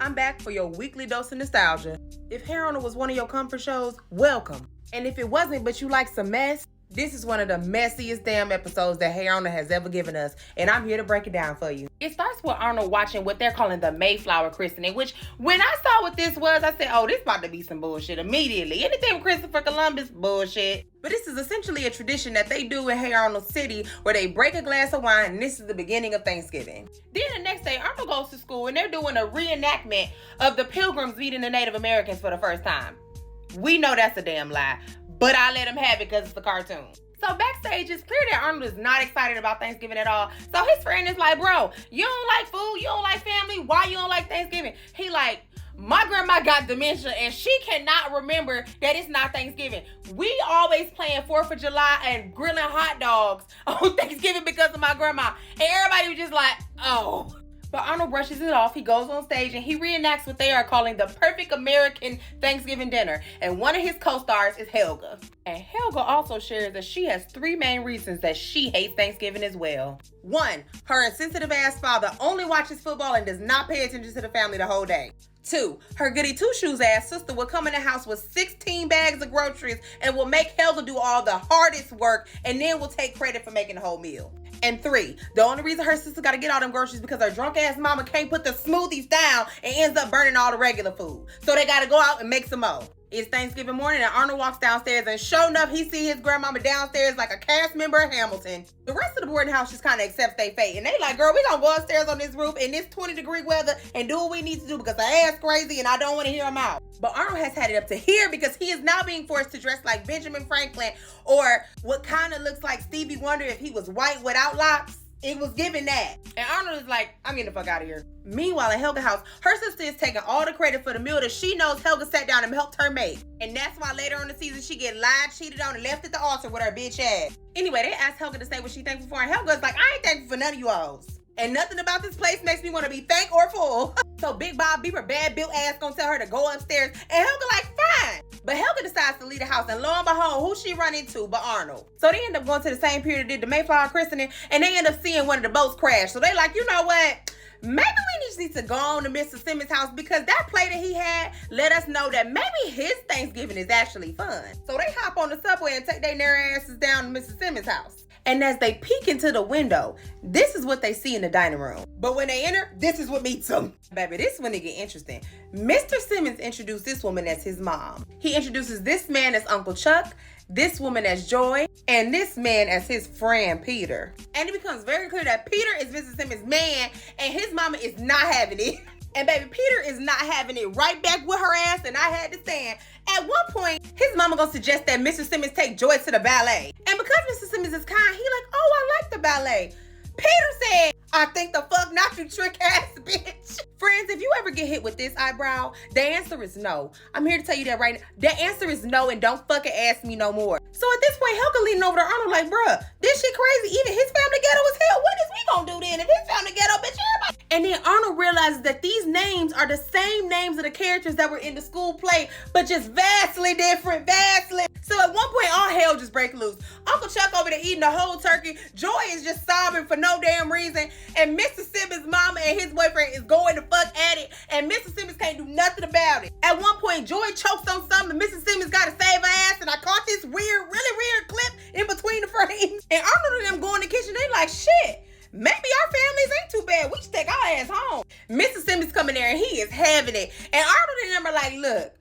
I'm back for your weekly dose of nostalgia. If Arnold was one of your comfort shows, welcome. And if it wasn't, but you like some mess, this is one of the messiest damn episodes that Arnold has ever given us, and I'm here to break it down for you. It starts with Arnold watching what they're calling the Mayflower christening, which when I saw what this was, I said, oh, this about to be some bullshit immediately. Anything with Christopher Columbus, bullshit. But this is essentially a tradition that they do in Arnold City where they break a glass of wine, and this is the beginning of Thanksgiving. Then the next day, Arnold goes to school, and they're doing a reenactment of the Pilgrims meeting the Native Americans for the first time. We know that's a damn lie, but I let him have it because it's a cartoon. So backstage, it's clear that Arnold is not excited about Thanksgiving at all. So his friend is like, bro, you don't like food, you don't like family, why you don't like Thanksgiving? He like, my grandma got dementia and she cannot remember that it's not Thanksgiving. We always playing 4th of July and grilling hot dogs on Thanksgiving because of my grandma. And everybody was just like, oh. But Arnold brushes it off. He goes on stage and he reenacts what they are calling the perfect American Thanksgiving dinner. And one of his co-stars is Helga. And Helga also shares that she has 3 main reasons that she hates Thanksgiving as well. 1, her insensitive ass father only watches football and does not pay attention to the family the whole day. 2, her goody two-shoes ass sister will come in the house with 16 bags of groceries and will make Helga do all the hardest work and then will take credit for making the whole meal. And 3, the only reason her sister got to get all them groceries because her drunk ass mama can't put the smoothies down and ends up burning all the regular food. So they got to go out and make some more. It's Thanksgiving morning and Arnold walks downstairs and sure enough, he see his grandmama downstairs like a cast member of Hamilton. The rest of the boarding house just kind of accepts their fate. And they like, girl, we gonna go upstairs on this roof in this 20-degree weather and do what we need to do because her ass crazy and I don't want to hear him out. But Arnold has had it up to here because he is now being forced to dress like Benjamin Franklin or what kind of looks like Stevie Wonder if he was white without locks. It was given that. And Arnold is like, I'm getting the fuck out of here. Meanwhile, at Helga's house, her sister is taking all the credit for the meal that she knows Helga sat down and helped her make. And that's why later on in the season, she get lied, cheated on, and left at the altar with her bitch ass. Anyway, they asked Helga to say what she thankful for, and Helga's like, I ain't thankful for none of you hoes. And nothing about this place makes me want to be thank or full. So Big Bob Beaver, bad built ass, gonna tell her to go upstairs. And Helga like, fine. But Helga decides to leave the house. And lo and behold, who she run into but Arnold. So they end up going to the same pier that did the Mayflower christening. And they end up seeing one of the boats crash. So they like, you know what? Maybe we just need to go on to Mr. Simmons' house because that play that he had let us know that maybe his Thanksgiving is actually fun. So they hop on the subway and take their narrow asses down to Mr. Simmons' house. And as they peek into the window, this is what they see in the dining room. But when they enter, this is what meets them. Baby, this is when it get interesting. Mr. Simmons introduced this woman as his mom. He introduces this man as Uncle Chuck, this woman as Joy, and this man as his friend Peter. And it becomes very clear that Peter is Mr. Simmons' man and his mama is not having it. And baby, Peter is not having it right back with her ass, and I had to stand. At one point, his mama gonna suggest that Mr. Simmons take Joy to the ballet. And because Mr. Simmons is kind, he like, oh, I like the ballet. Peter said, I think the fuck not, you trick ass bitch. Friends, if you ever get hit with this eyebrow, the answer is no. I'm here to tell you that right now. The answer is no, and don't fucking ask me no more. So at this point, Helga leaning over to Arnold like, bruh, this shit crazy. Even his family ghetto as hell. What is we gonna do then if his family ghetto, bitch, everybody? And then Arnold realizes that these names are the same names of the characters that were in the school play, but just vastly different, vastly. So at one point, all hell just break loose. Uncle Chuck over there eating the whole turkey. Joy is just sobbing for no damn reason. And Mr. Simmons' mama and his boyfriend is going to fuck at it. And Mr. Simmons can't do nothing about it. At one point, Joy chokes on something and Mrs. Simmons got to save her ass. And I caught this weird, really weird clip in between the frames. And Arnold and them go in the kitchen. They like, shit. Maybe our families ain't too bad. We should take our ass home. Mr. Simmons coming there and he is having it. And Arnold and them are like, look,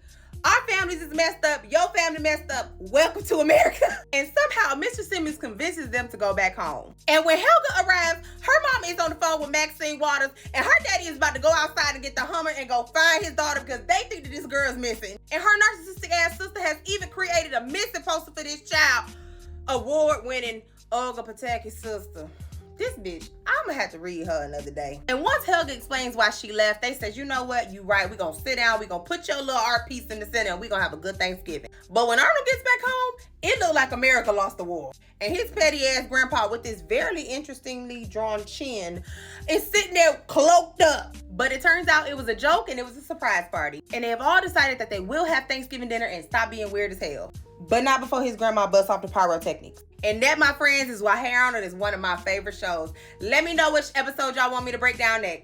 our families is messed up. Your family messed up. Welcome to America. And somehow Mr. Simmons convinces them to go back home. And when Helga arrives, her mama is on the phone with Maxine Waters and her daddy is about to go outside and get the Hummer and go find his daughter because they think that this girl's missing. And her narcissistic ass sister has even created a missing poster for this child. Award-winning Olga Pataki's sister. This bitch, I'm gonna have to read her another day. And once Helga explains why she left, they says, you know what, you right, we gonna sit down, we gonna put your little art piece in the center and we gonna have a good Thanksgiving. But when Arnold gets back home, it looked like America lost the war. And his petty ass grandpa with this very interestingly drawn chin is sitting there cloaked up. But it turns out it was a joke and it was a surprise party. And they have all decided that they will have Thanksgiving dinner and stop being weird as hell. But not before his grandma busts off the pyrotechnics. And that, my friends, is why Arnold is one of my favorite shows. Let me know which episode y'all want me to break down next.